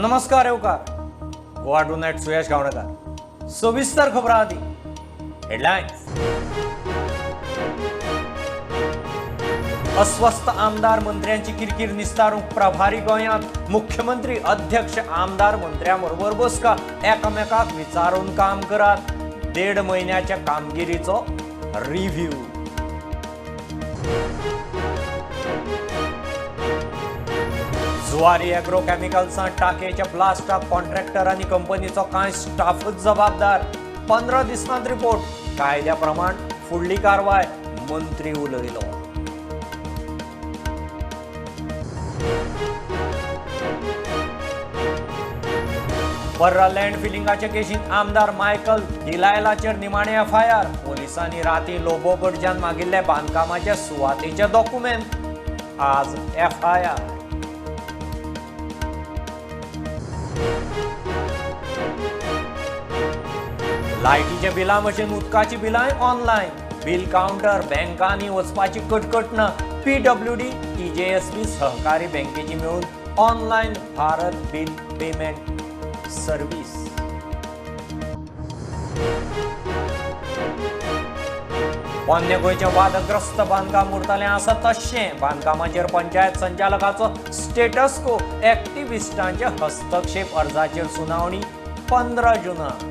नमस्कार येवकार Goa to net Suyash Gavnekar सविस्तर खबरां आदी हेडलायन्स। अस्वस्थ आमदार मंत्र्यांची किरकिर निस्तारूंक प्रभारी गोंयांत मुख्यमंत्री अध्यक्ष आमदार मंत्र्यांबरोबर बसका एकामेकाक विचारून काम करात। 1.5 म्हयन्याच्या कामगिरीचो रिव्ह्यू। जुवारी एग्रो केमिकल्सां टाकयेच्या ब्लास्टाक कॉन्ट्रॅक्टर आनी कंपनीचो कांय स्टाफच जबाबदार। 15 दिसांत रिपोर्ट कायद्या प्रमाण फुडली कारवाय मंत्री उलयलो। पर्रा लँड फिलिंगाच्या केशींत आमदार मायकल डिलायलाचेर निमाणे एफआयआर। पोलिसांनी राती लोबो कडच्यान मागिल्ले बांदकामाच्या सुवातेचे डॉक्युमेंट। आज एफआयआर। लायटीच्या बिलां भशेन उदकाची बिलांय ऑनलायन। बिल काउंटर बँकांनी वचपाची कटकट ना। PWD TJSB सहकारी बँकेची मेळून online Bharat bill payment service. पोन्ने गोंयचे वादग्रस्त बांदकाम उरतलें आसा तशें। बांदकामाचेर पंचायत संचालकाचो स्टेटस को। एक्टिविस्टांच्या हस्तक्षेप अर्जाचेर सुनावणी 15 जुनाक।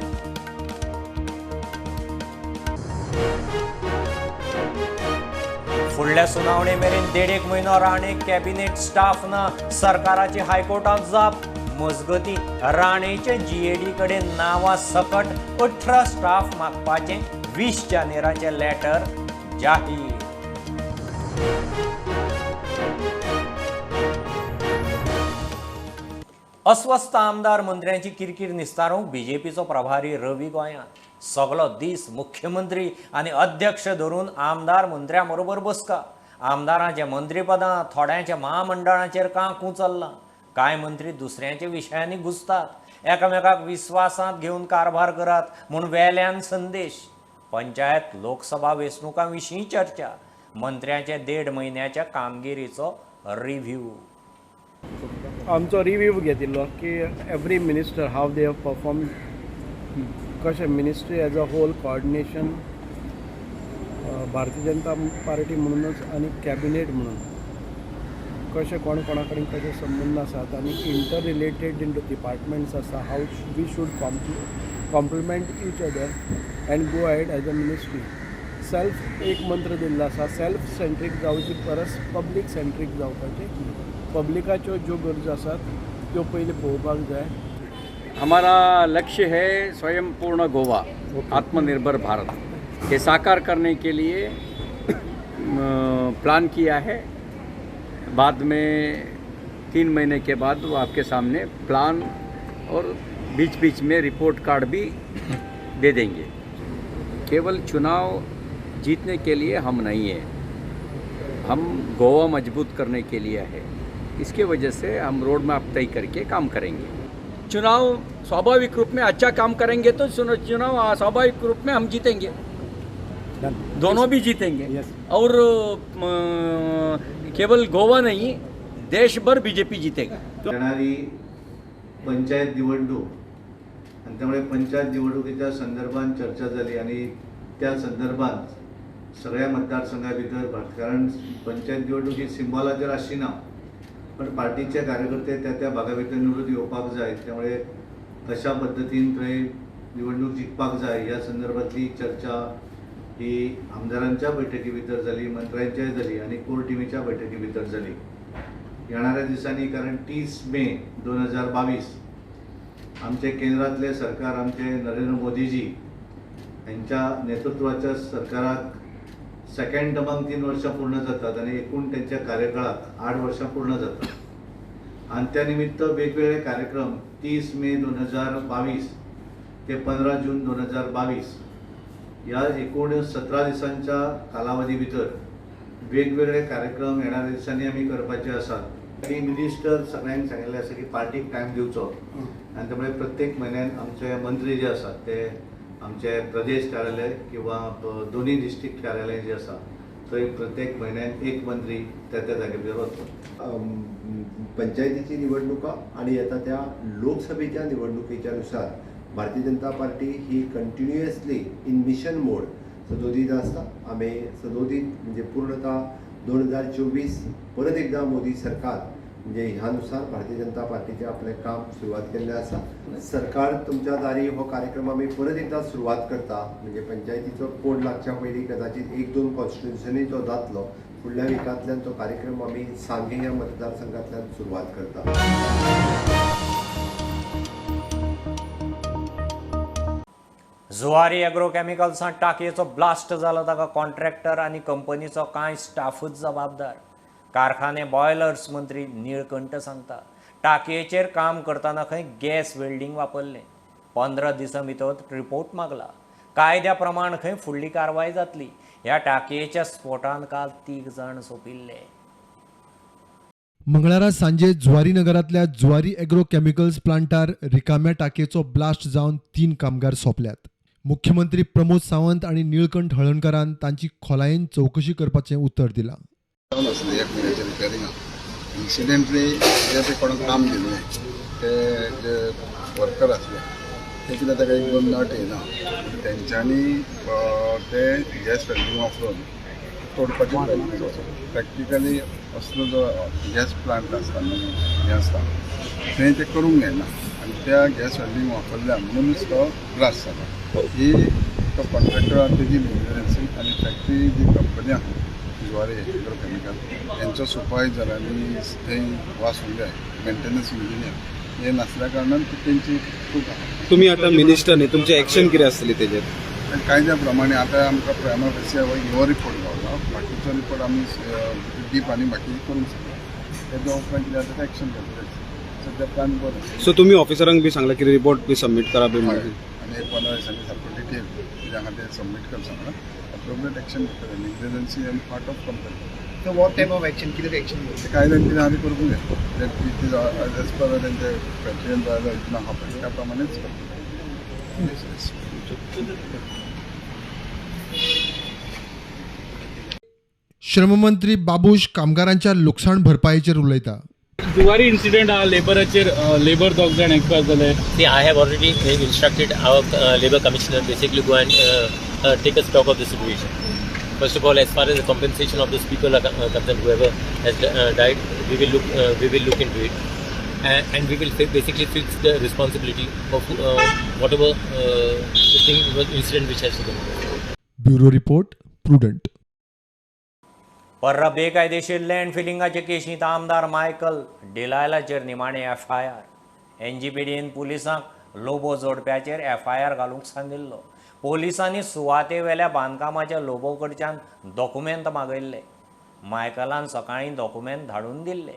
फुडल्या सुनावणे मेरेन 1.5 म्हयनो राणेक कॅबिनेट स्टाफ ना। सरकाराची हायकोर्टात जाप। मजगती राणेचे GAD कडेन नांवां सकट 18 स्टाफ मागपाचे 20 जानेराचे लेटर जाहीर। अस्वस्थ आमदार मंत्र्यांची किरकिर निस्तारूंक बीजेपीचो प्रभारी रवी गोंयांत। सगलो दीस मुख्यमंत्री आनी अध्यक्ष धरून आमदार मंत्र्यां बरोबर बसका। आमदारांचे मंत्रीपदां थोड्यांच्या महामंडळांचेर कांक उचललां। कांय मंत्री दुसऱ्यांच्या विशयांनी घुसतात। एकामेकाक विस्वासांत घेवन कारभार करात म्हूण वेल्यान संदेश। पंचायत लोकसभा वेंचणुकां विशीं चर्चा। मंत्र्यांचे 1.5 म्हयन्याच्या कामगिरीचो रिव्ह्यू। आमचो रिव्ह्यू घेतिल्लो की every minister how they have perform, कशें ministry as a whole coordination, Bharatiya Janata party म्हणूनच आनी कॅबिनेट म्हणून कशें कोण कोणा कडेन कशें संबंद आसात आनी इंटर रिलेटेड इन डिपार्टमेंट्स आसा, how we should complement each other and go ahead as a ministry. Self एक मंत्र दिल्लो आसा, सेल्फ सेंट्रीक जावची परस पब्लीक सेंट्रीक जावपाचें। पब्लिकाच्यो ज्यो गरजो आसात त्यो पयलीं पळोवपाक जाय। हमारा लक्ष्य है स्वयंपूर्ण गोवा, आत्मनिर्भर भारत। ये साकार करने के लिए प्लान किया है। बाद में 3 महीने के बाद वो आपके सामने प्लान और बीच बीच में रिपोर्ट कार्ड भी दे देंगे। केवल चुनाव जीतने के लिए हम नहीं है, हम गोवा मजबूत करने के लिए है। इसके वजह से हम रोड मैप तय करके काम करेंगे। चुनाव स्वाभाविक रूप में अच्छा काम करेंगे तो चुनाव स्वाभाविक रूप में हम जीतेंगे, दोनों भी जीतेंगे। और केवल गोवा नहीं, देश भर बीजेपी जीतेगा। येणारी पंचायत निवडणूक आणि त्यामुळे पंचायत निवडणुकीच्या संदर्भात चर्चा झाली आणि त्या संदर्भात सगळ्या मतदारसंघा भितर कारण पंचायत निवडणूक ही सिंबॉलाचेर आसची ना, पण पार्टीचे कार्यकर्ते त्या भागा भितर निवडून येवपाक जाय, त्यामुळे कशा पद्धतीन थंय निवडणूक जिखपाक जाय ह्या संदर्भातली चर्चा ही आमदारांच्या बैठकी भितर जाली, मंत्र्यांच्या जाली आणि कोर टीमीच्या बैठकी भितर जाली। येणाऱ्या दिसांनी कारण 30 मे 2022 आमचे केंद्रातले सरकार, आमचे नरेंद्र मोदीजी यांच्या नेतृत्वाच्या सरकाराक सेकंड टर्माक 3 वर्सां पूर्ण जातात आणि एकूण त्यांच्या कार्यकाळात 8 वर्सां पूर्ण जातात। आणि त्या निमित्त वेगवेगळे कार्यक्रम 30 मे 2022 ते 15 जून 2022 या एकूण 17 दिसांच्या कालावधी भितर वेगवेगळे कार्यक्रम येणाऱ्या दिसांनी आम्ही करपाचे आसात। आणि मिनिस्टर सगळ्यांक सांगिल्लें आसा की पार्टीक टायम दिवचो आणि त्यामुळे प्रत्येक म्हयन्यान आमचे मंत्री जे आसात ते आमचे प्रदेश कार्यालय किंवा दोन्ही डिस्ट्रिक्ट कार्यालय जे आसा थंय प्रत्येक म्हयन्यान एक मंत्री त्या जागेचेर वचो। पंचायतीची निवडणुका आणि आता त्या लोकसभेच्या निवडणुकीच्या नुसार भारतीय जनता पार्टी ही कंटिन्युअसली इन मिशन मोड सदोदीत आसता. आमी सदोदीत म्हणजे पूर्णतः 2024 परत एकदा मोदी सरकार म्हणजे ह्यानुसार भारतीय जनता पार्टीचे आपले काम सुरुवात केल्लें आसा. सरकार तुमच्या दारी हो कार्यक्रम आमी परत एकदा सुरुवात करता. म्हणजे पंचायतीचो कोड लागच्या पयलीं कदाचित 1-2 कॉन्स्टिट्युन्सीनी तो जातलो. फुडल्या विकांतल्यान तो कार्यक्रम आमी सांगे ह्या मतदारसंघांतल्यान सुरुवात करता. जुवारी एग्रोकेमिकल्सांत टाकयेचो ब्लास्ट जालो ताका कॉन्ट्रॅक्टर आनी कंपनीचो कांय स्टाफूच जबाबदार. कारखाने बॉयलर्स मंत्री निळकंठ सांगता टाकयेचेर काम करतना खंय गॅस वेल्डिंग वापरलें. 15 दिसां भितर रिपोर्ट मागला. कायद्या प्रमाण खंय फुडली कारवाय जातली. ह्या टाकयेच्या स्फोटान काल 3 जाण सोंपिल्ले. मंगळारा सांजे जुवारी नगरांतल्या जुवारी एग्रो केमिकल्स प्लांटार रिकाम्या टाकयेचो ब्लास्ट जावन 3 कामगार सोंपल्यात. मुख्यमंत्री प्रमोद सावंत आणि निळकंठ हळणकरान तांची खोलायेन चौकशी करपाचें उत्तर दिलां. इन्सिडेंटली जे ते कोणाक काम दिलें ते जे वर्कर आसले ते कितें ताका 1-2 नट येना तेंच्यांनी ते गॅस वेल्डिंग वापरून तोडपाचे प्रयत्न करता. प्रॅक्टिकली असलो जो गॅस प्लांट आसता हें आसता थंय ते करूंक जायना आनी त्या गॅस वेल्डिंग वापरल्या म्हणूनच तो ब्लास्ट जालो. ही तो कॉन्ट्रॅक्टर आसा तेजी नेग्लिजन्सी आनी फॅक्टरी जी कंपनी आसा जुवारी एग्रोकेमिकल यांचो सुपरवायझर आनी थंय वासूंक जाय मेंटेनन्स इंजिनियर हे नासल्या कारणान तेंची चूक आसा. तुम्ही आता मिनिस्टर न्ही, तुमची एक्शन कितें आसतली तेजेर? कायद्या प्रमाणे आतां आमकां प्रायमा फेसिया हो रिपोर्ट गावला. बाकीचो रिपोर्ट आमी डीप आनी बाकी करूंक शकता. तेज्या उपरांत कितें जाता एक्शन घेतलें. सद्या प्लॅन बरो. सो तुम्ही ऑफिसरांक बी सांगला की रिपोर्ट बी सबमीट करा बी म्हणून? आनी 15 दिसांनी सारको डिटेल कित्या खातीर सबमीट कर सांगला. अप्रोप्रिएट एक्शन घेतलें. नेग्लिजन्सी आनी part of company. So what type of action? किती action घेतली? कायद्यान कितें आमी करूंक जाय एज पर तेंचे फॅक्टरीन जायला इतना आहा पळय त्या प्रमाणेच करतले. श्रममंत्री बाबूश कामगारांच्या लुकसाण भरपायेचेर उलयता. जुवारी इन्सिडेंट हा लेबराचेर लेबर 2 जाण एक्सपायर जाले. See, I have already instructed our labor commissioner basically go and take a stock of the situation. First of all, as far as the compensation of those people are concerned, whoever has died, we will look into it, and we will basically fix the responsibility of whatever the thing incident which has taken place. Bureau report prudent. पर्रा बेकायदेशीर land फिलिंगाचे केशींत आमदार Michael डिलायलाचेर निमाणे FIR. NGPDन पुलिसांक Lobo जोडप्याचेर FIR घालूंक सांगिल्लो. पोलिसांनी सुवातेवेल्या बांदकामाच्या लोबो कडच्यान document मागयल्ले. मायकलान सकाळीं डॉक्युमेंट धाडून दिल्ले.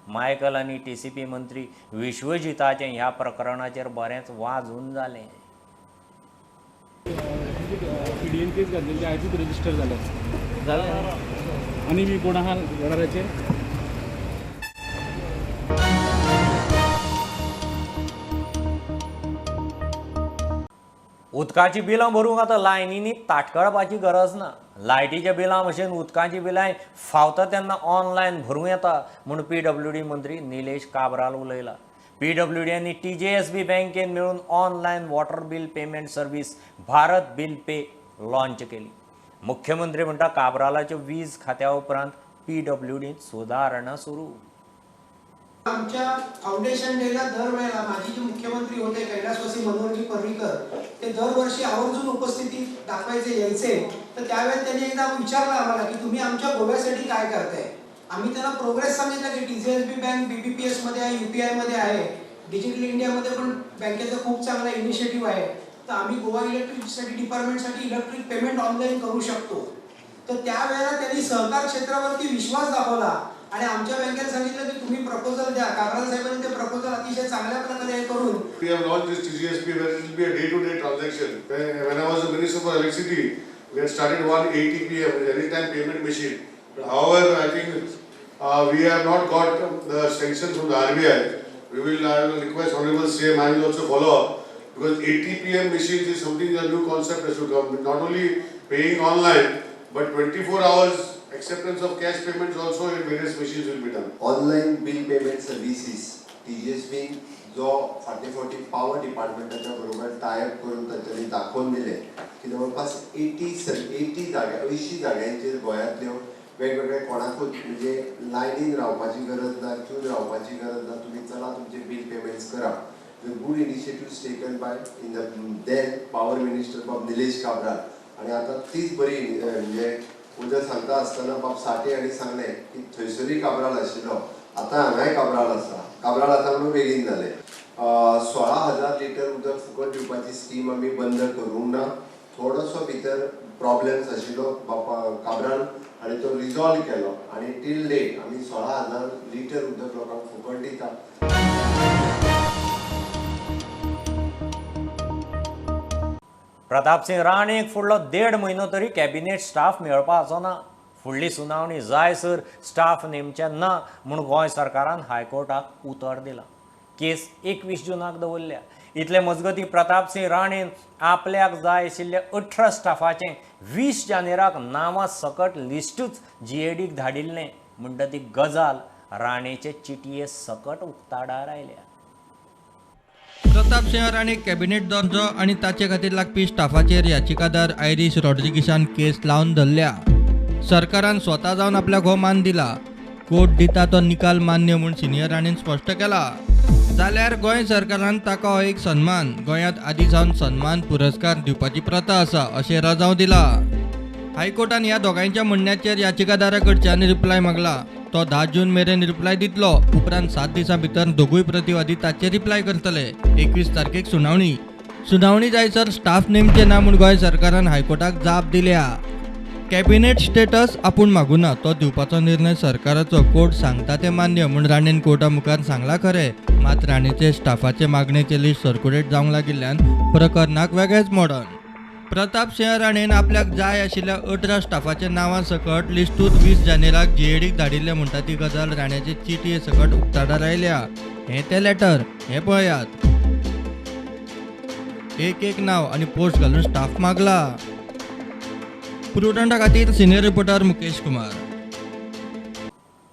मायकल आनी TCP मंत्री विश्वजिताचें ह्या प्रकरणाचेर बरेंच वाजून जालें. PDN केस घातलेली आयजूच रजिस्टर जाल्या आनी बी कोण आहा घराचेर. उदकाची बिलां भरूंक आतां लायनींनी ताटकळपाची गरज ना. लायटीच्या बिलां भशेन उदकाची बिलांय फावता तेन्ना ऑनलायन भरूं येता म्हूण PWD मंत्री निलेश काब्राल उलयला. PWD आनी TJSB बँकेन मेळून online water bill payment service Bharat bill pay launch केली. मुख्यमंत्री म्हणटा काब्रालाच्या वीज खात्या उपरांत PWDत सुदारणा सुरू. आमच्या फाउंडेशन डेला दरवेळेला माजी जे मुख्यमंत्री होते कैलासवासी मनोहरजी पर्रीकर ते दरवर्षी आवर्जून उपस्थिती दाखवायचे यायचे. तर त्यावेळेस त्यांनी एकदा विचारलं आम्हाला की तुम्ही आमच्या गोव्यासाठी काय करताय. आम्ही त्यांना प्रोग्रेस सांगितलं की TJSB बँक BBPS मध्ये आहे, UPI मध्ये आहे, डिजिटल इंडियामध्ये पण बँकेचा खूप चांगला इनिशिएटिव्ह आहे. तर आम्ही गोवा इलेक्ट्रिसिटी डिपार्टमेंटसाठी इलेक्ट्रिक पेमेंट ऑनलाईन करू शकतो. तर त्यावेळेला त्यांनी सहकार क्षेत्रावरती विश्वास दाखवला आणि आमच्या बँकेला सांगितलं की तुम्ही प्रपोजल द्या. काब्राल साहेबांनी ते प्रपोजल अतिशय चांगल्या प्रकारे हे करून We have launched this TGSP where it will be a day-to-day transaction. When I was the Minister for Electricity, we had started one ATPM, anytime payment machine. But however, I think we have not got the sanction from the RBI. I will request Honorable CM, I will also follow up because ATPM machines is something, a new concept has to come. Not only paying online, but 24 hours acceptance of cash payments also in various machines will be done. Online bill payment services TGSB जो फाटी power डिपार्टमेंटाच्या बरोबर tie up करून तांच्यांनी दाखोवन दिले की जवळपास 80 जाग्यांचेर गोंयांतल्यो वेगवेगळे कोणाकूच म्हणजे लायनीन रावपाची गरज ना, क्यून रावपाची गरज ना, तुम्ही चला तुमचे बिल पेमेंट्स करा. The good initiatives taken by in the then power minister बाब निलेश काब्राल आणि आता तीच बरी म्हणजे उद्या सांगता आसतना बाब साठे हांणी सांगलें की थंयसरी काब्राल आशिल्लो आता हांगाय काब्राल आसा. काब्राल आतां म्हणून बेगीन जालें. 16,000 लिटर उदक फुकट दिवपाची स्कीम आमी बंद करूंक ना. थोडोसो भितर प्रॉब्लेम्स आशिल्लो बापा काब्राल आणि तो रिजॉल्व केलो आणि टील डेट आमी 16,000 लिटर उदक लोकांक फुकट दिता. प्रताप सिंग राणेक फुडलो 1.5 म्हयनो तरी कॅबिनेट स्टाफ मेळपाचो ना. फुडली सुनावणी जायसर स्टाफ नेमचे ना म्हूण गोंय सरकारान हायकोर्टाक उतर दिलां. केस 21 जूनाक दवरल्या. इतले मजगतीं प्रताप सिंग राणेन आपल्याक जाय आशिल्ले 18 स्टाफाचें 20 जानेराक नांवां सकट लिस्टूच GADक धाडिल्लें म्हणटा ती गजाल राणेचे चिटये सकट उक्ताडार आयल्या. प्रताप सिंह राणेक कॅबिनेट दर्जो आणि ताचे खातीर लागपी स्टाफाचेर याचिकादार आयरिश रॉड्रिगीसान केस लावन धरल्या. सरकारान स्वता जावन आपल्याक हो मान दिला. कोर्ट दिता तो निकाल मान्य म्हूण सिनियर राणेन स्पश्ट केला. जाल्यार गोंय सरकारान ताका हो एक सन्मान, गोंयांत आदी सावन सन्मान पुरस्कार दिवपाची प्रथा आसा अशें राजाव दिला. हायकोर्टान ह्या दोगांयच्या म्हणण्याचेर याचिकादारा कडच्यान रिप्लाय मागला. तो 10 जून मेरेन रिप्लाय दितलो. उपरांत 7 दिसां भितर दोगूय प्रतिवादी ताचे रिप्लाय करतले. 21 तारखेक सुनावणी जायसर स्टाफ नेमचे ना म्हूण गोंय सरकारान हायकोर्टाक जाप दिल्या. कॅबिनेट स्टेटस आपूण मागुना, तो दिवपाचो निर्णय सरकाराचो. कोर्ट सांगता ते मान्य म्हूण राणेन कोर्टा मुखार सांगला खरें. मात राणेचे स्टाफाचे मागणेचे लिस्ट सर्क्युलेट जावंक लागिल्ल्यान प्रकरणाक वेगळेच मोडन. प्रताप सिंह राणेन आपल्याक जाय आशिल्ल्या 18 स्टाफाच्या नांवां सकट लिस्टूच 20 जानेराक GADक धाडिल्ले म्हणटा ती गजाल राण्याचे चिटये सकट उक्ताडार आयल्या. हें तें लेटर, हें पळयात. एक नांव आनी पोस्ट घालून स्टाफ मागला. प्रुडंटा खातीर सिनियर रिपोर्टर मुकेश कुमार.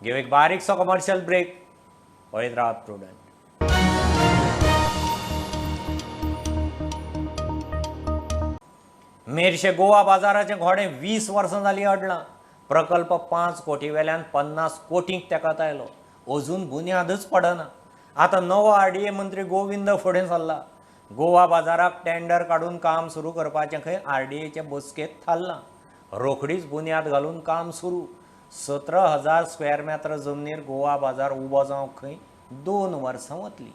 घेऊ एक बारीकसो कमर्शियल ब्रेक. पळयत रावात प्रुडंट. मेरशे गोवा बाजाराचें घोडें 20 वर्सां जालीं अडलां. प्रकल्प 5 कोटी वेल्यान 50 कोटींक तेंकत आयलो. अजून बुन्यादच पडना. आतां नवो RDA मंत्री गोविंद फुडें सरला. गोवा बाजाराक टेंडर काडून काम सुरू करपाचें खंय RDAचे बसकेंत थारलां. रोखडीच बुन्याद घालून काम सुरू. 17,000 स्क्वेअर मीटर जमनीर गोवा बाजार उबो जावंक खंय 2 वर्सां वतलीं.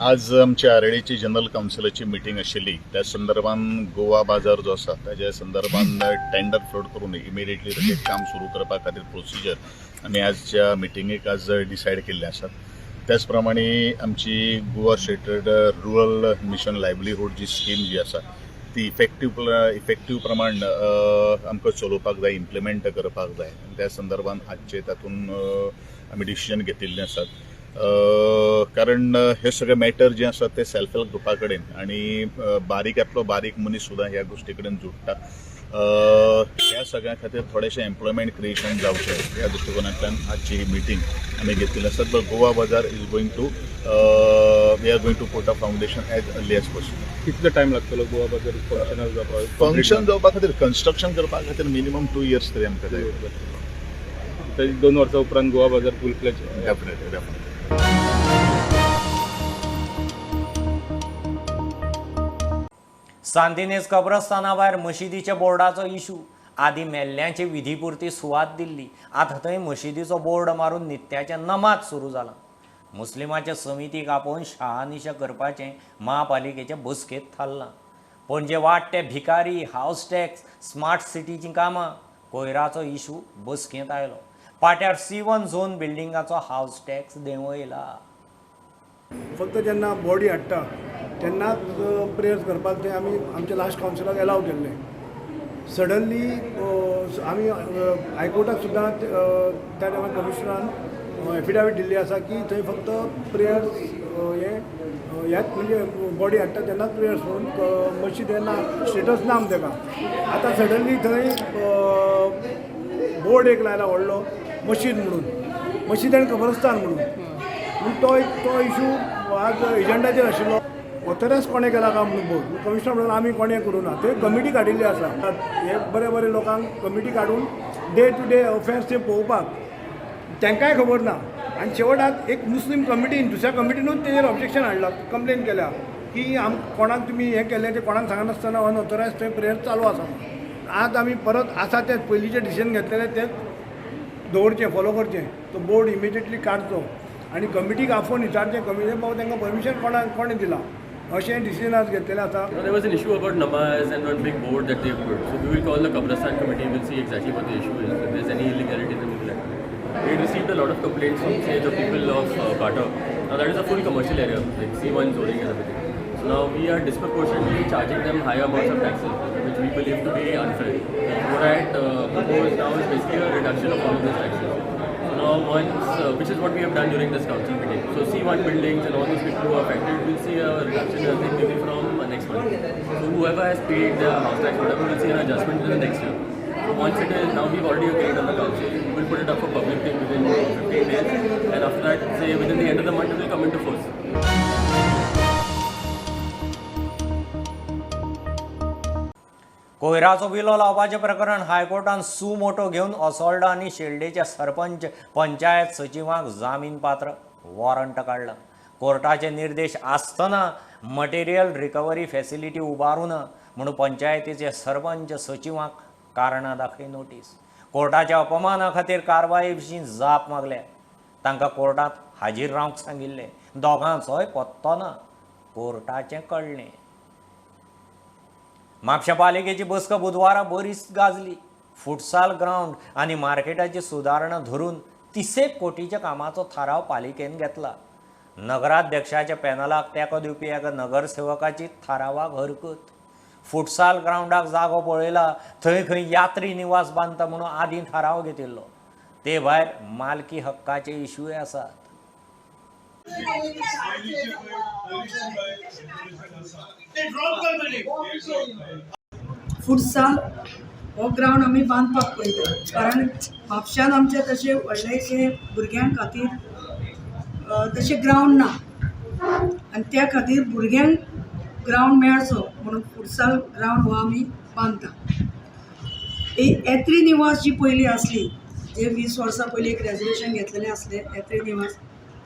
आज आमच्या आरडीची जनरल कावन्सिलाची मिटींग आशिल्ली. त्या संदर्भान गोवा बाजार जो आसा ताच्या संदर्भान टेंडर फ्लोट करून इमिडिएटली ताचें काम सुरू करपा खातीर प्रोसिजर आमी आजच्या मिटिंगेक आज डिसायड केल्ले आसात. त्याच प्रमाणे आमची Goa stated rural mission livelihood जी स्कीम जी आसा ती इफेक्टीव प्रमाण आमकां चलोवपाक जाय, इम्प्लिमेंट करपाक जाय. त्या संदर्भान आजचे तातूंत आमी डिसिजन घेतिल्लें आसात. कारण हे सगळे मॅटर जे आसात ते सेल्फ हेल्प ग्रुपा कडेन आनी बारीकांतलो बारीक मनीस सुद्दां ह्या गोश्टी कडेन जुडटा. ह्या सगळ्या खातीर थोडेशें एम्प्लॉयमेंट क्रिएशन जावचें ह्या दृश्टिकोनांतल्यान आजची ही मिटींग आमी घेतिल्ली आसात. But Goa Bazar we are going to put a foundation as early as possible. कितलो टायम लागतलो गोवा बाजार फंक्शन जावपा खातीर, कन्स्ट्रक्शन करपा खातीर मिनिमम 2 years तरी आमकां जाय. 2 वर्सां उपरांत गोवा बाजार फूल फ्लेज. डेफिनेटली. सांतिनेज कब्रस्ताना भायर मशिदीच्या बोर्डाचो इशू. आदी मेल्ल्यांची विधीपुरती सुवात दिल्ली. आतां थंय मशिदीचो बोर्ड मारून नित्याचें नमाज सुरू जालां. मुस्लिमाच्या समितीक आपोवन शहानिशा करपाचें महापालिकेचे बसकेंत थारलां. पणजे वाडटे भिकारी, हावस टॅक्स, स्मार्ट सिटीचीं कामां, कोयराचो इशू बसकेंत आयलो. पाट्यार C1 झोन बिल्डिंगाचो हावस टॅक्स देंवयला. फक्त जेन्ना बॉडी हाडटा तेन्नाच प्रेयर्स करपाक ते आमी आमच्या लास्ट कावन्सिलाक एलाव केल्ले. सडनली आमी हायकोर्टाक सुद्दां त्या टायमार कमिशनरान एफिडेवीट दिल्ली आसा की थंय फक्त प्रेयर्स ह्याच म्हणजे बॉडी हाडटा तेन्नाच प्रेयर्स म्हणून मशीद येना, स्टेटस ना तेका. आतां सडनली थंय बोर्ड एक लायला व्हडलो मशीद म्हणून, मशीद आनी कब्रस्तान म्हणून. तो इशू आज एजंडाचेर आशिल्लो. ऑथरायज कोणें केला काय म्हणून बोर्ड कमिशनर म्हणून आमी कोणें करूं ना. थंय कमिटी काडिल्ली आसा. हे बरे लोकांक कमिटी काडून डे टू डे अफेर्स ते पळोवपाक तांकांय खबर ना. आनी शेवटाक एक मुस्लीम कमिटीन दुसऱ्या कमिटीनूच तेजेर ऑब्जेक्शन हाडला, कंप्लेन केल्या की कोणाक तुमी हें केलें ते कोणाक सांगनासतना अनऑथरायज थंय प्रेयर चालू आसा. आज आमी परत आसा तेच पयलींचें डिसिजन घेतलेलें तेच दवरचें, फॉलो करचें. तो बोर्ड इमिजिएटली काडचो आनी कमिटीक आफोवन विचारचें, कमिटी बाबा तांकां परमिशन कोणें दिलां अशें डिसिजन आज घेतलेलें आसा. There was an issue about namaz and one big board that they put. So we will call the Qabristan committee. We'll see exactly what the issue is. If there's any illegality, then we will act. We received a lot of complaints from, say, the people of Bata. Now that is a full commercial area, like C1 zoning and everything. So now we are disproportionately charging them higher amounts of taxes, which we believe to be unfair. What I propose now is basically a reduction of all of these taxes. Now which is what we have done during this council meeting. So C1 buildings and all those people who are affected will see a reduction, I think, maybe from next month. So whoever has paid their house tax, whatever, will see an adjustment in the next year. So once it is, now we've already agreed on the council, we will put it up for public thing within 15 days, and after that, say within the end of the month, it will come into force. कोयराचो विलो लावपाचें प्रकरण हायकोर्टान सू motor घेवन असोल्डा आनी शेल्डेच्या सरपंच पंचायत सचिवांक जामीन पात्र warrant काडला. कोर्टाचे निर्देश आसतना मटेरियल रिकवरी फेसिलिटी उबारूं ना म्हणून पंचायतीचे सरपंच सचिवांक कारणां दाखय नोटीस. कोर्टाच्या अपमाना खातीर कारवाये विशीं जाप मागल्या. तांकां कोर्टांत हाजीर रावंक सांगिल्लें. दोगांचोय पत्तो ना. कोर्टाचें कळ्ळें. म्हापशा पालिकेची बसका बुधवारा बरीच गाजली. फुटसाल ग्राउंड आनी मार्केटाची सुदारणा धरून 30 कोटीच्या कामाचो थाराव पालिकेन घेतला. नगराध्यक्षाच्या पॅनलाक तेंको दिवपी एका नगरसेवकाची थारावाक हरकत. फुटसाल ग्राउंडाक जागो पळयला थंय खंय यात्री निवास बांदता म्हणून आदीं थाराव घेतिल्लो. ते भायर मालकी हक्काचे इश्यूय आसात. फुटसाल हो ग्राउंड आमी बांदपाक पळयता, कारण म्हापशान आमचे तशे व्हडलेशे भुरग्यां खातीर तशे ग्राउंड ना आनी त्या खातीर भुरग्यांक ग्राउंड मेळचो म्हणून फुटसाल ग्राउंड हो आमी बांदता. येत्री निवास जी पयलीं आसली, जे 20 वर्सां पयलीं एक रेजोल्युशन घेतलेलें आसलें येत्री निवास,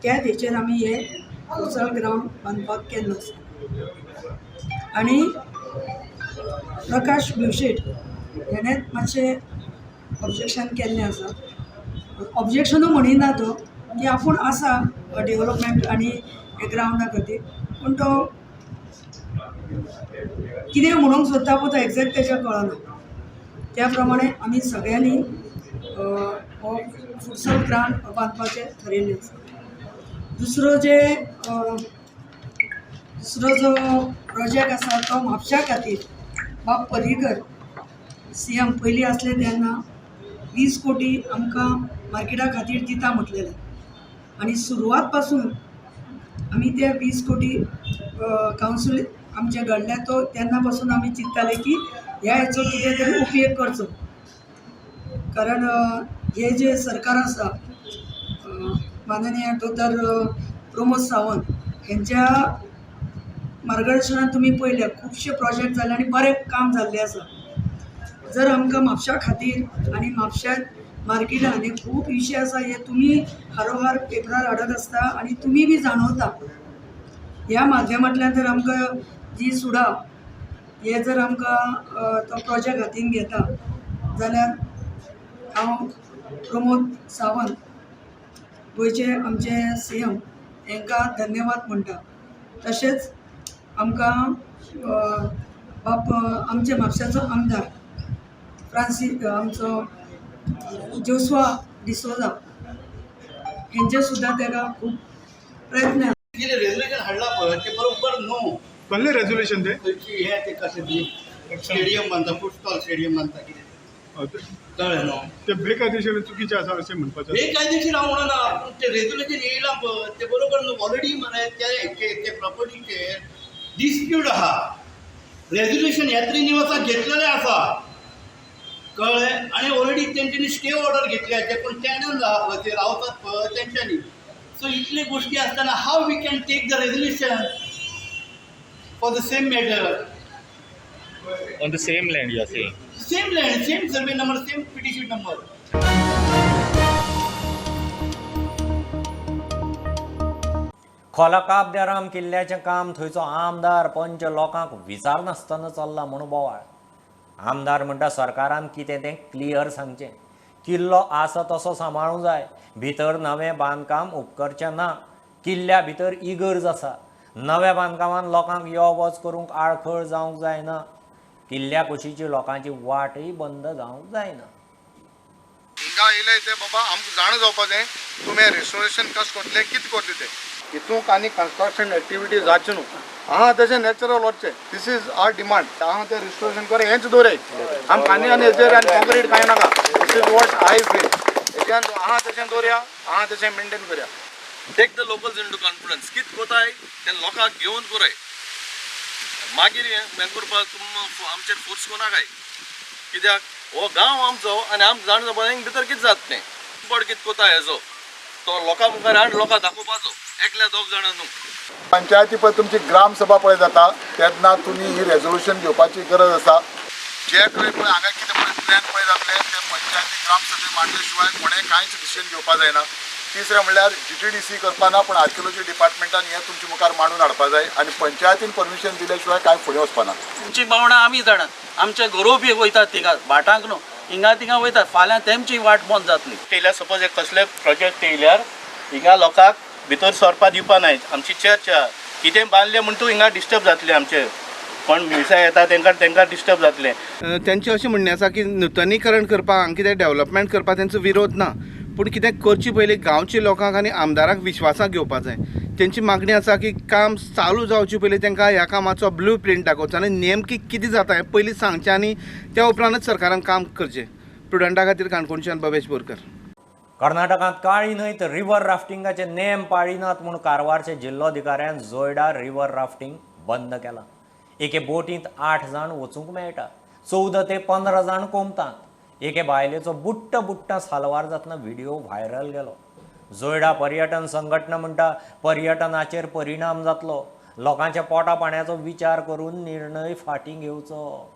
त्या हेचेर आमी हे फुटसाल ग्राउंड बांदपाक केल्लो आसा. आनी प्रकाश भिवशेट हेणें मातशें ऑब्जेक्शन केल्लें आसा. ऑब्जेक्शनूय म्हणिना तो की आपूण आसा डेवलपमेंट आनी हे ग्राउंडा खातीर, पूण तो कितें म्हणूंक सोदता पळय तो एक्झॅक्ट तेच्या कळना. त्या प्रमाणे आमी सगळ्यांनी हो फुटसाल ग्राउंड बांदपाचें थारायल्लें आसा. दुसरो जो प्रोजेक्ट आसा तो म्हापशा खातीर बाब पर्रीकर CM पयलीं आसले तेन्ना 20 कोटी आमकां मार्केटा खातीर दिता म्हटलेलें आनी सुरवात पासून आमी ते 20 कोटी कावन्सील आमचे घडले तो तेन्ना पासून आमी चिंतताले की ह्या हेचो कितें तरी उपयोग करचो. कारण हे जे सरकार आसा माननीय दोतर प्रमोद सावंत हेंच्या मार्गदर्शनान तुमी पळयल्या खुबशे प्रोजेक्ट जाले आनी बरें काम जाल्लें आसा. जर आमकां म्हापशा खातीर आनी म्हापशा मार्केटान हे खूब इशू आसा, हे तुमी हारोहार पेपरार हाडत आसता आनी तुमी बी जाणवता. ह्या माध्यमांतल्यान जर आमकां जी सुडाव हे जर आमकां तो प्रोजेक्ट हातीन घेता जाल्यार हांव प्रमोद सावंत गोंयचे आमचे CM हांकां धन्यवाद म्हणटा. तशेंच आमकां बाप आमचे म्हापशाचो आमदार फ्रांसीस आमचो जोसवा डिसोजा हेंचे सुद्दां तेका खूब प्रयत्न. कितें रेजोल्युशन हाडला पळय ते बरोबर न्हू. कसलें रेजोल्युशन तें? हे कशें स्टेडियम बांदता, फुटबॉल स्टेडियम बांदता कितें कळ्ळें न्हू. ते बेकायदेशीर चुकीचें आसा अशें म्हणपाचें. बेकायदेशीर हांव म्हणना, पूण ते रेजोल्युशन येयला पळय ते बरोबर न्हू. ऑलरेडी मरे ते प्रॉपर्टीचेर डिस्प्यूट आहा. रेजोल्युशन येत्री निवासाक घेतलेलें आसा कळ्ळें आनी ऑलरेडी तेंच्यांनी स्टे ऑर्डर घेतली ते पण टॅनन ते रावतात पळय तेंच्यांनी. सो इतले गोष्टी आसतना how we can take the resolution for the same matter On the same land, you are saying? Same land same survey number same petition number. खोला काब दे राम किल्ल्याचें काम थंयचो आमदार पंच लोकांक विचारनासतना चल्ला म्हूण बोवाळ. आमदार म्हणटा सरकारान कितें तें क्लियर सांगचें. किल्लो आसा तसो सांबाळूंक जाय. भितर नवें बांदकाम उपकरचें ना. किल्ल्या भितर इगर्ज आसा. नव्या बांदकामान लोकांक यो वच करूंक आडखळ जावंक जायना. किल्ल्या कुशीची लोकांची वाटय बंद जावंक जायना. हिंगा येयले ते बाबा आमकां जाण जावपा जाय तुमी रेस्टोरेशन कशें करतले कितें करतले ते हितूंक आनी कन्स्ट्रक्शन एक्टिविटी जावचे न्हू. हांगा तशें नॅचरल वचचें. This is our demand. हांगा तें रेस्टोरेशन करे हेंच दवरय. आमकां आनी हेजेर आनी कॉन्क्रीट कांय नाका. This is what I feel. हेज्यान हांगा तशें दवरया हांगा तशें मेंटेन करया. Take the locals into confidence कितें कोताय तें लोकांक घेवन पुराय. मागीर हें करपाक आमचेर फोर्स कोनाकाय. कित्याक हो गांव आमचो आनी आमकां जाण जावपा जाय भितर कितें जाता तें. बट कितें कोताय हेजो तो लोकां मुखार हाड लोकांक दाखोवपाचो. एकल्या दोग जाणां न्हू. पंचायती पळय तुमची ग्राम सभा पळय जाता तेन्ना तुमी ही रेजोल्युशन घेवपाची गरज आसा. जे पळय हांगा कितें पळय प्लॅन पळय जातले ते पंचायती ग्राम सभे मांडले शिवाय कोणें कांयच डिसिजन घेवपा जायना. तिसरें म्हणल्यार GTDC करपाना पूण आर्किओलॉजी डिपार्टमेंटान हें तुमचे मुखार मांडून हाडपा जाय आनी पंचायतीन परमिशन दिले शिवाय कांय फुडें वचपाना. तुमची भावना आमी जाणात. आमचे गोरव बी वयतात थिंगा भाटांक न्हू हिंगा थिंगा वयतात. फाल्यां तेमची वाट बंद जातली. येयल्यार सपोज एक कसले प्रोजेक्ट येयल्यार हिंगा लोकांक भितर सरपा दिवपा नाय. आमची चर्च कितें बांदलें म्हण तूं हिंगा डिस्टर्ब जातलें. आमचे कोण म्युजिसां येता तांकां डिस्टर्ब जातलें. तेंचें अशें म्हणणें आसा की नूतनीकरण करपाक हांगा कितें डेव्हलपमेंट करपाक तेंचो विरोध ना. पूण कितें करचे पयलीं गांवच्या लोकांक आनी आमदाराक विश्वासाक घेवपा जाय. तेंची मागणी आसा की काम चालू जावचे पयलीं तांकां ह्या कामाचो ब्लू प्रिंट दाखोवचो आनी नेमकी कितें जाता हें पयलीं सांगचें आनी त्या उपरांतच सरकारान काम करचें. प्रुडंटा खातीर काणकोणच्यान भवेश बोरकर. कर्नाटकांत काळी न्हंयत रिव्हर राफ्टिंगाचे नेम पाळिनात म्हूण कारवारचे जिल्लोधिकाऱ्यान जोयडा रिव्हर राफ्टिंग बंद केलां. एके बोटींत 8 जाण वचूंक मेळटा. 14 ते 15 जाण कोमतात. एके बायलेचो बुट्ट सालवार जातना व्हिडिओ व्हायरल गेलो. जोयडा पर्यटन संघटना म्हणटा पर्यटनाचेर परिणाम जातलो. लोकांच्या पोटा पाण्याचो विचार करून निर्णय फाटीं घेवचो.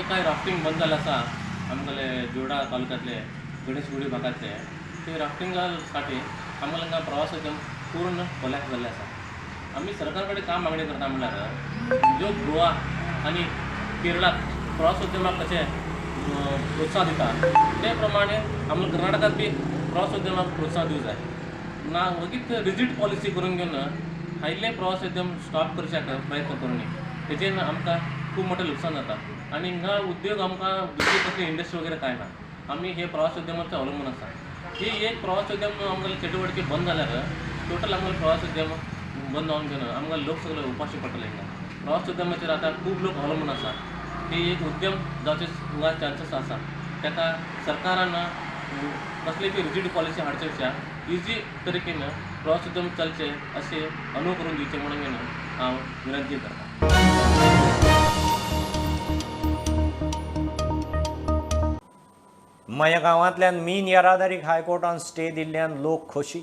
काय राफ्टिंग बंद जालें आसा आमगेले जोडा तालुक्यांतले गणेशगुडी भागांतले ते राफ्टिंगा साठी आमकां प्रवासोद्यम पूर्ण कोलॅप्स जाल्ले आसा. आमी सरकार कडेन काम मागणी करता म्हणल्यार ज्यो गोवा आनी केरळाक प्रवासोद्यमाक कशें प्रोत्साहन दिता ते प्रमाणे आमकां कर्नाटकात बी प्रवासोद्यमाक प्रोत्साहन दिवंक जाय. ना वगीत रिजीड पॉलिसी करून घेवन हायल्ले प्रवासोद्यम स्टॉप करच्याक प्रयत्न करूं न्ही. तेजेर आमकां खूब मोठें लुकसाण जाता आनी हिंगा उद्योग आमकां दुसरी कसली इंडस्ट्री वगैरे कांय ना. आमी हे प्रवासोद्यमाचेर अवलंबून आसा. ही एक प्रवासोद्यम आमगेले चटवटके बंद जाल्यार टोटल आमगेले प्रवासोद्यम बंद जावन घेवन आमकां लोक सगळे उपाशी पडटले. हिंगा प्रवासोद्यमाचेर आतां खूब लोक अवलंबून आसा. ही एक उद्यम जावचे हिंगा चान्सीस आसा. ताका सरकारान कसली बी रिजीड पॉलिसी हाडचे पेक्षा इजी तरीकेन प्रवासोद्यम चलचे अशें अनुभव करून दिवचे म्हणून हांव विनंती करतां. मया गांवांतल्यान मीन येरादारीक हायकोर्टान स्टे दिल्ल्यान लोक खोशी.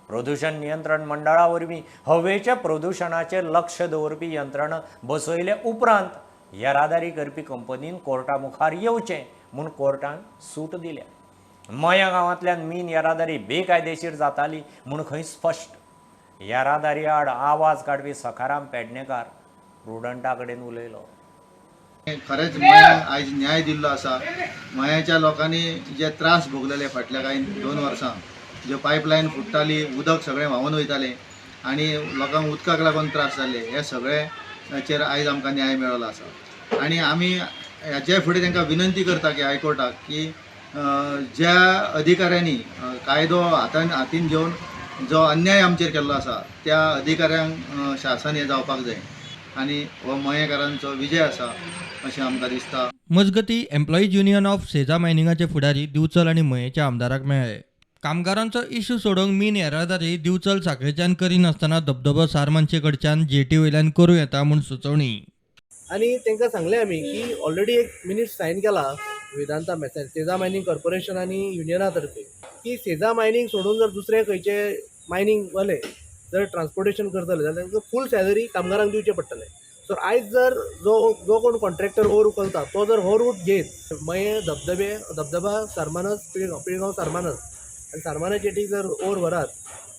प्रदूषण नियंत्रण मंडळा वरवीं हवेच्या प्रदूषणाचेर लक्ष दवरपी यंत्रणा बसयले उपरांत येरादारी करपी कंपनीन कोर्टा मुखार येवचें म्हूण कोर्टान सूट दिल्या. मया गांवांतल्यान मीन येरादारी बेकायदेशीर जाताली म्हूण खंय स्पश्ट. येरादारी आड आवाज काडपी सखाराम पेडणेकार प्रुडंटा कडेन उलयलो. खरेंच मया आयज न्याय दिल्लो आसा. मयाच्या लोकांनी जे त्रास भोगलेले फाटल्या काही 2 वर्सां, ज्यो पायपलायन फुट्टाली, उदक सगळें व्हांवून वयतालें आनी लोकांक उदकाक लागून त्रास जाल्ले, हे सगळ्याचेर आयज आमकां न्याय मेळ्ळो आसा. आनी आमी हाचे फुडें तांकां विनंती करता की हायकोर्टाक की ज्या अधिकाऱ्यांनी कायदो हातीन घेवन जो अन्याय आमचेर केल्लो आसा त्या अधिकाऱ्यांक शासन हे जावपाक जाय आनी हो मयेकारांचो विजय आसा अशें आमकां दिसता. मजगती एम्प्लॉईज युनियन ऑफ सेजा मायनिंगाचे फुडारी दिवचल आनी मयेच्या आमदाराक मेळ्ळे. कामगारांचो इश्यू सोडोवंक मेन येरादारी दिवचल साखळेच्यान करिनासतना धबधबो सारमानचे कडच्यान जेटी वयल्यान करूं येता म्हूण सुचोवणी. आणि तांकां सांगलें आमी की ऑलरेडी एक मिनीट सायन केला वेदांता मेसेज सेजा मायनिंग कॉर्पोरेशन आनी युनियना तर्फे की सेजा मायनिंग सोडून जर दुसरे खंयचे मायनिंग वाले जर ट्रान्सपोर्टेशन करतले जाल्यार तांकां फूल सॅलरी कामगारांक दिवचें पडटलें. सो आयज जर जो कोण कॉन्ट्रॅक्टर ओर उखलता तो जर हो रूट घेत मये धबधबा सारमानस पिळगांव सारमानस आनी सारमाना जेटीक जर ओर व्हरात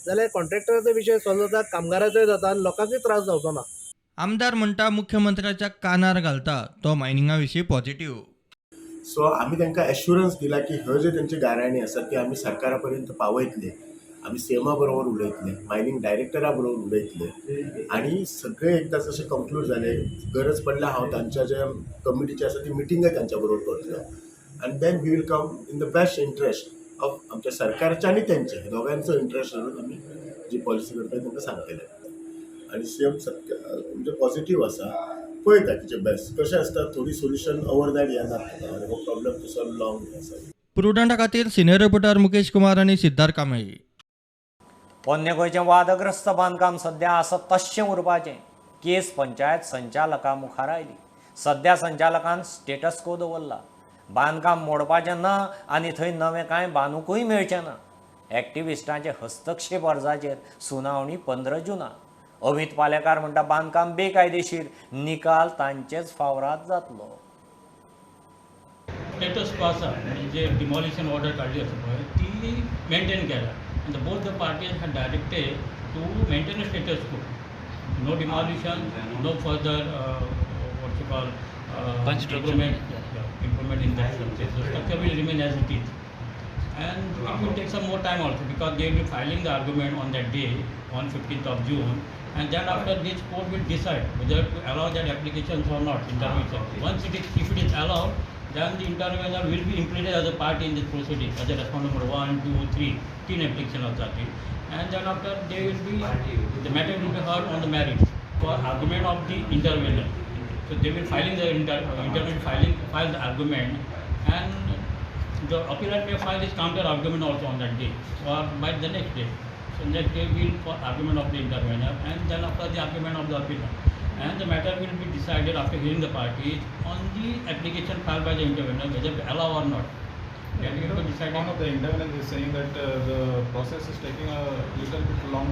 जाल्यार कॉन्ट्रॅक्टराचो विशय सॉल्व जाता, कामगाराचोय जाता आनी लोकांकूय त्रास जावचो ना. आमदार म्हणटा मुख्यमंत्र्याच्या कानार घालता तो मायनिंगा विशीं पॉझिटिव्ह. सो आमी तांकां एश्युरन्स दिला की ह्यो ज्यो तेंच्यो गाराणी आसा ती आमी सरकारा पर्यंत पावयतले. आमी सीएमा बरोबर उलयतले, मायनिंग डायरेक्टरा बरोबर उलयतले आनी सगळे एकदां जशें कंक्लूड जाले, गरज पडल्यार हांव तांच्या जे कमिटीचे आसा ती मिटिंगय तांच्या बरोबर करतलो आनी then we will come in the best interest of आमच्या सरकारचे आनी तेंचे दोगांचो इंट्रस्ट धरून आमी जी पॉलिसी करता तांकां सांगतले. आनी सीएम म्हणजे पॉझिटिव्ह आसा, पळयता कितें बेस्ट कशें आसता. थोडी सोल्युशन ओवरनायट येना आनी हो प्रॉब्लेम टू सॉल्व लॉंग आसा. प्रुडंटा खातीर सिनियर रिपोर्टर मुकेश कुमार आनी सिद्धार्थ कांबळे. पोन्ने गोंयचें वादग्रस्त बांदकाम सध्या आसा तश्शें उरपाचें. केस पंचायत संचालका मुखार आयली. सध्या संचालकान स्टेटस को दवरला. बांदकाम मोडपाचें ना आनी थंय नवें कांय बांदूंकूय मेळचें ना. एक्टिविस्टांचे हस्तक्षेप अर्जाचेर सुनावणी 15 जुना. अमित पालेकार म्हणटा बांदकाम बेकायदेशीर, निकाल तांचेच फावरात जातलो. स्टेटस को आसा म्हणजे डिमॉलिशन ऑर्डर काढली आसा पळय ती मेंटेन केला. And both the parties had directed to maintain a status quo. No demolition, no further what you call improvement in that structure. So structure will remain as it is. And it will take some more time also because they will be filing the argument on that day, on 15th of June. And then after this court will decide whether to allow that applications or not, intervention. Once if it is allowed, then the intervener will be included as a party in this proceeding, as a respondent number 1, 2, 3, 3 application of that. And then after they will be, the matter will be heard on the merits for argument of the intervener. So they will filing the intervener file the argument, and the appellant may file his counter argument also on that day or by the next day. So next day will for argument of the intervener, and then after the argument of the appellant. And the matter will be decided after hearing the parties on the application filed by the intervener whether to allow or not. Then we have to decide. One of the interveners is saying that the process is taking a little bit long.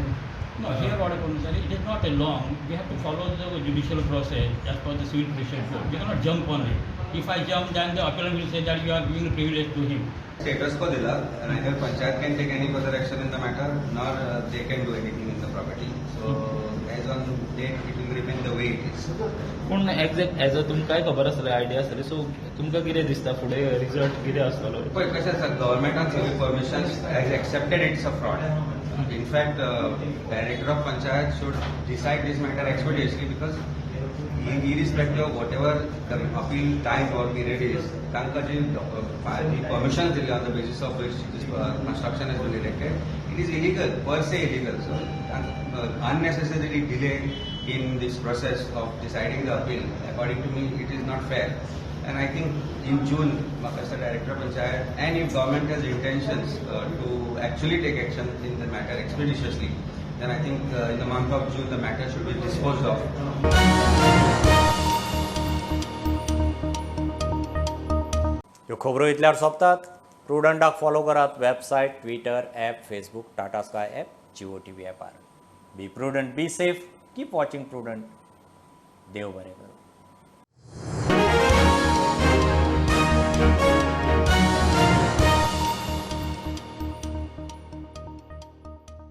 No, here what happens is it is not a long. We have to follow the judicial process as per the civil procedure code. We cannot jump on it. If I jump, then the appellant will say that you are giving a privilege to him. Status quo dila, neither panchayat can take any further action in the matter, nor they can do anything in the property. So as on date, it will remain the way it is. पूण exact as a तुमकांय खबर आसतली idea आसतली so तुमकां कितें दिसता फुडें result कितें आसतलो? पळय कशें आसा गव्हर्मेंटान सगळी permissions has accepted it's a fraud. In fact, director of panchayat should decide this matter expeditiously because irrespective of whatever the appeal time or period is, तांकां जी permissions दिली on the basis of which this construction has been erected, it is illegal, per se illegal. So unnecessarily delay in this process of deciding the appeal, according to me, it is not fair. And I think in June, as the director of panchayat, and if government has intentions to actually take action in the matter expeditiously, then I think in the month of June the matter should be disposed of. ह्यो खबरो इतल्यार सोंपतात. प्रुडंटाक follow करात website, Twitter, app, Facebook, Tata Sky app, Jio TV ॲपार. Be Prudent, be safe, keep watching Prudent. देव बरें करूं.